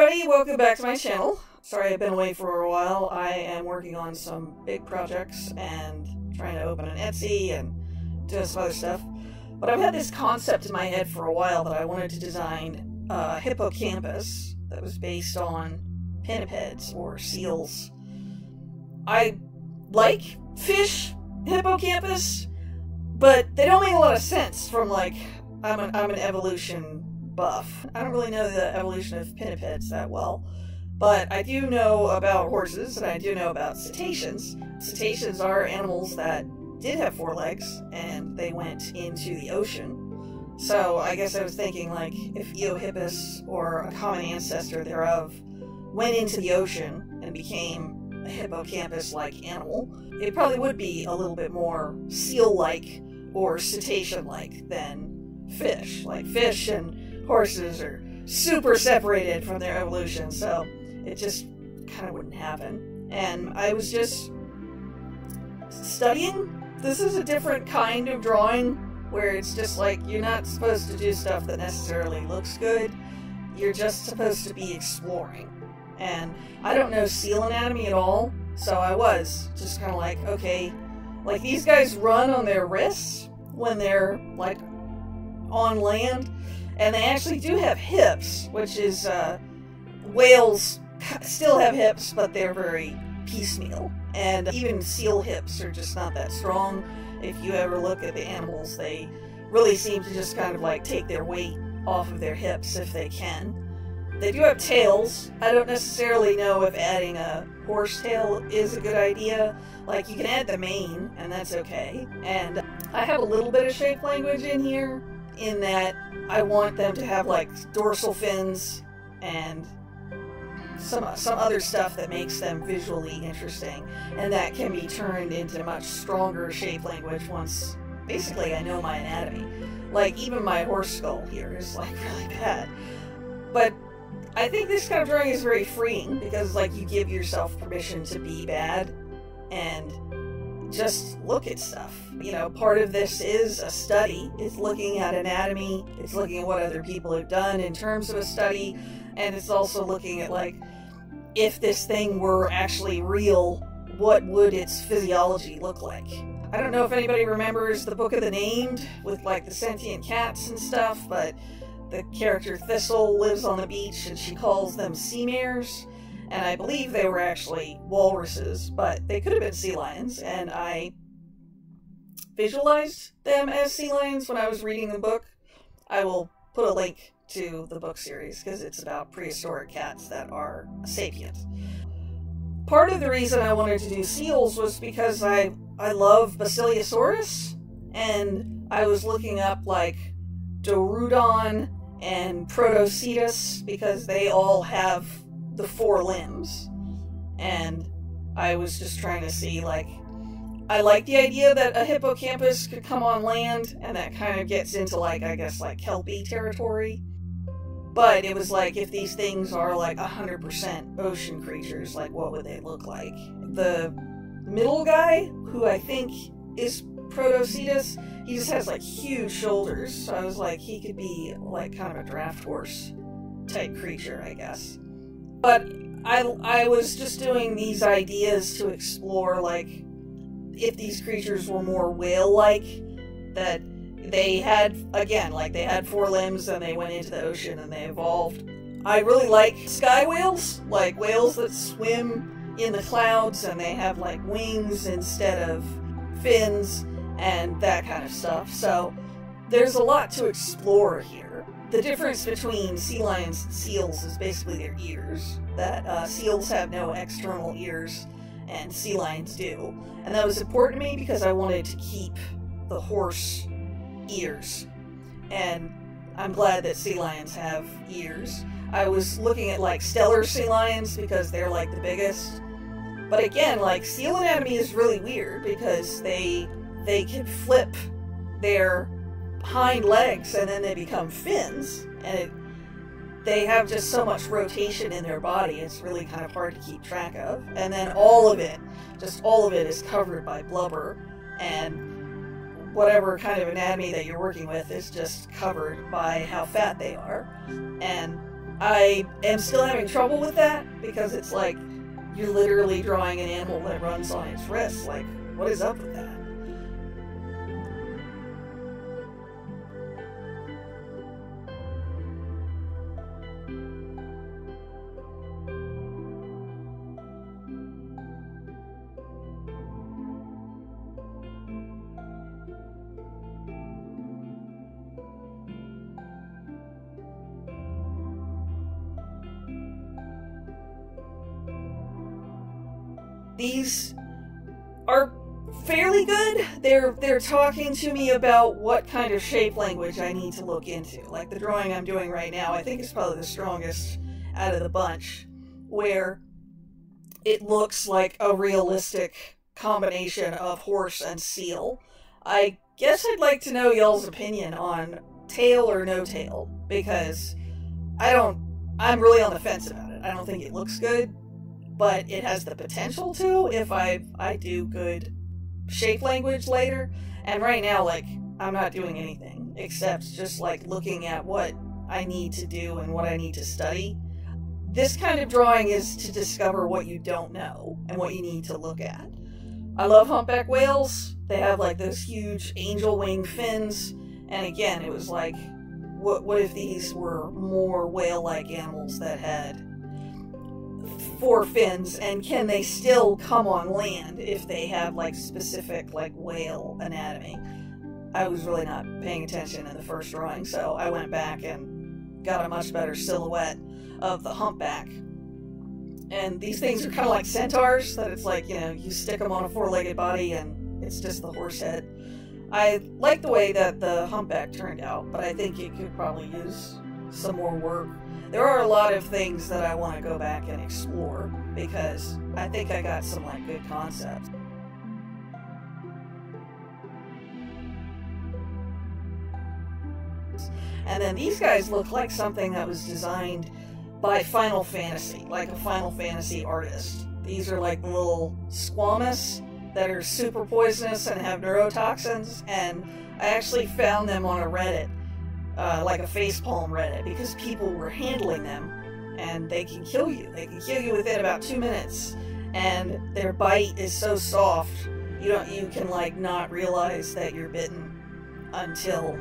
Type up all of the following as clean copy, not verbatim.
everybody, welcome back to my channel. Sorry I've been away for a while. I am working on some big projects and trying to open an Etsy and doing some other stuff. But I've had this concept in my head for a while that I wanted to design a hippocampus that was based on pinnipeds or seals. I like fish hippocampus, but they don't make a lot of sense from like, I'm an evolution buff. I don't really know the evolution of pinnipeds that well, but I do know about horses and I do know about cetaceans. Cetaceans are animals that did have 4 legs and they went into the ocean. So I guess I was thinking like if Eohippus or a common ancestor thereof went into the ocean and became a hippocampus-like animal, it probably would be a little bit more seal-like or cetacean-like than fish. Like fish and horses are super separated from their evolution, so it just kind of wouldn't happen. And I was just studying. This is a different kind of drawing where it's just like you're not supposed to do stuff that necessarily looks good. You're just supposed to be exploring. And I don't know seal anatomy at all, so I was just kind of like, okay, like these guys run on their wrists when they're like on land, and they actually do have hips, which is whales still have hips, but they're very piecemeal, and even seal hips are just not that strong. If you ever look at the animals, they really seem to just kind of like take their weight off of their hips if they can. They do have tails. I don't necessarily know if adding a horse tail is a good idea. Like, you can add the mane, and that's okay. And I have a little bit of shape language in here, in that I want them to have, like, dorsal fins and some other stuff that makes them visually interesting. And that can be turned into much stronger shape language once, basically, I know my anatomy. Like, even my horse skull here is, like, really bad. But I think this kind of drawing is very freeing because, like, you give yourself permission to be bad and just look at stuff. You know, part of this is a study. It's looking at anatomy. It's looking at what other people have done in terms of a study. And it's also looking at, like, if this thing were actually real, what would its physiology look like? I don't know if anybody remembers the Book of the Named with, like, the sentient cats and stuff, but the character Thistle lives on the beach and she calls them sea mares, and I believe they were actually walruses, but they could have been sea lions, and I visualized them as sea lions when I was reading the book. I will put a link to the book series because it's about prehistoric cats that are sapient. Part of the reason I wanted to do seals was because I love Basilosaurus, and I was looking up like Dorudon and Protocetus because they all have the 4 limbs, and I was just trying to see, like, I like the idea that a hippocampus could come on land, and that kind of gets into, like, I guess, like, Kelpie territory, but it was like, if these things are, like, 100% ocean creatures, like, what would they look like? The middle guy, who I think is Protocetus, he just has, like, huge shoulders, so I was like, he could be, like, kind of a draft horse type creature, I guess. But I was just doing these ideas to explore, like, if these creatures were more whale-like, that they had, again, like, they had 4 limbs and they went into the ocean and they evolved. I really like sky whales, like whales that swim in the clouds and they have, like, wings instead of fins and that kind of stuff. So there's a lot to explore here. The difference between sea lions and seals is basically their ears. That seals have no external ears and sea lions do. And that was important to me because I wanted to keep the horse ears. And I'm glad that sea lions have ears. I was looking at, like, stellar sea lions because they're, like, the biggest. But again, like, seal anatomy is really weird because they can flip their hind legs and then they become fins, and they have just so much rotation in their body, it's really kind of hard to keep track of. And then all of it is covered by blubber, and whatever kind of anatomy that you're working with is just covered by how fat they are. And I am still having trouble with that because it's like you're literally drawing an animal that runs on its wrist. Like, what is up with that? These are fairly good. They're talking to me about what kind of shape language I need to look into. Like the drawing I'm doing right now, I think is probably the strongest out of the bunch, where it looks like a realistic combination of horse and seal. I guess I'd like to know y'all's opinion on tail or no tail, because I'm really on the fence about it. I don't think it looks good, but it has the potential to if I do good shape language later. And right now, like, I'm not doing anything except just like looking at what I need to do and what I need to study. This kind of drawing is to discover what you don't know and what you need to look at. I love humpback whales. They have like those huge angel wing fins. And again, it was like, what if these were more whale-like animals that had 4 fins, and can they still come on land if they have like specific like whale anatomy? I was really not paying attention in the first drawing, so I went back and got a much better silhouette of the humpback. And these things are kind of like centaurs, that it's like, you know, you stick them on a 4-legged body and it's just the horse head. I like the way that the humpback turned out, but I think it could probably use some more work. There are a lot of things that I want to go back and explore, because I think I got some like good concepts. And then these guys look like something that was designed by Final Fantasy, like a Final Fantasy artist. These are like little squamous that are super poisonous and have neurotoxins, and I actually found them on a Reddit. Like a facepalm Reddit, because people were handling them, and they can kill you. They can kill you within about 2 minutes, and their bite is so soft you can like not realize that you're bitten until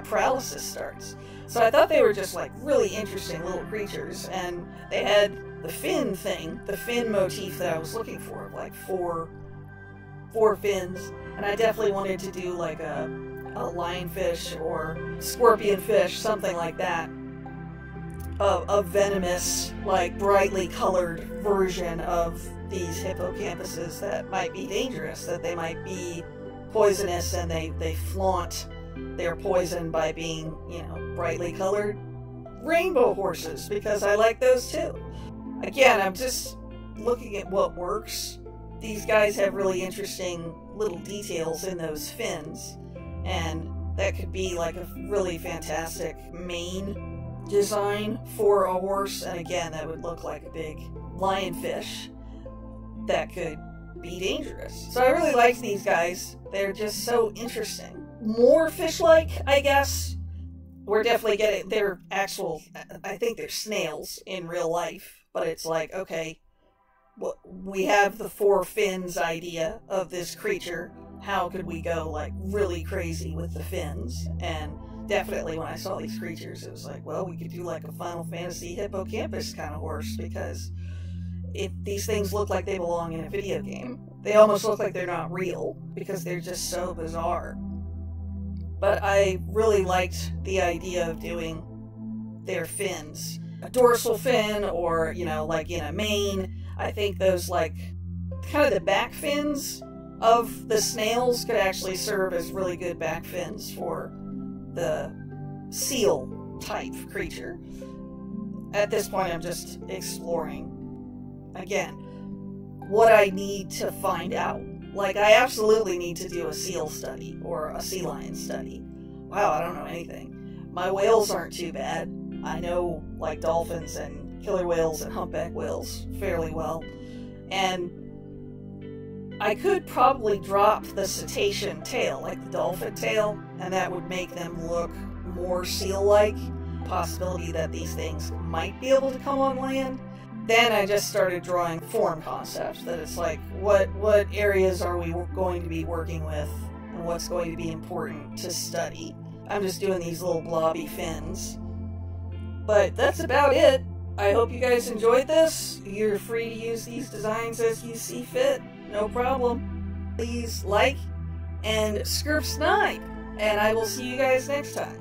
paralysis starts. So I thought they were just like really interesting little creatures, and they had the fin thing, the fin motif that I was looking for, like four fins, and I definitely wanted to do like a lionfish or scorpionfish, something like that, a venomous, like brightly colored version of these hippocampuses that might be dangerous, that they might be poisonous, and they flaunt their poison by being, you know, brightly colored. Rainbow horses, because I like those too. Again, I'm just looking at what works. These guys have really interesting little details in those fins, and that could be like a really fantastic mane design for a horse. And again, that would look like a big lionfish that could be dangerous. So I really like these guys. They're just so interesting. More fish-like, I guess. We're definitely getting, they're actual, I think they're snails in real life, but it's like, okay, well, we have the 4 fins idea of this creature. How could we go like really crazy with the fins? And definitely when I saw these creatures, it was like, well, we could do like a Final Fantasy Hippocampus kind of horse, because if these things look like they belong in a video game, they almost look like they're not real, because they're just so bizarre. But I really liked the idea of doing their fins, a dorsal fin, or, you know, like in a mane. I think those like kind of the back fins of the snails could actually serve as really good back fins for the seal type creature. At this point, I'm just exploring, again, what I need to find out. Like, I absolutely need to do a seal study or a sea lion study. Wow, I don't know anything. My whales aren't too bad. I know like dolphins and killer whales and humpback whales fairly well. And I could probably drop the cetacean tail, like the dolphin tail, and that would make them look more seal-like. possibility that these things might be able to come on land, then I just started drawing form concepts, that it's like, what areas are we going to be working with, and what's going to be important to study. I'm just doing these little blobby fins. But that's about it. I hope you guys enjoyed this. You're free to use these designs as you see fit. No problem. Please like and snipe, and I will see you guys next time.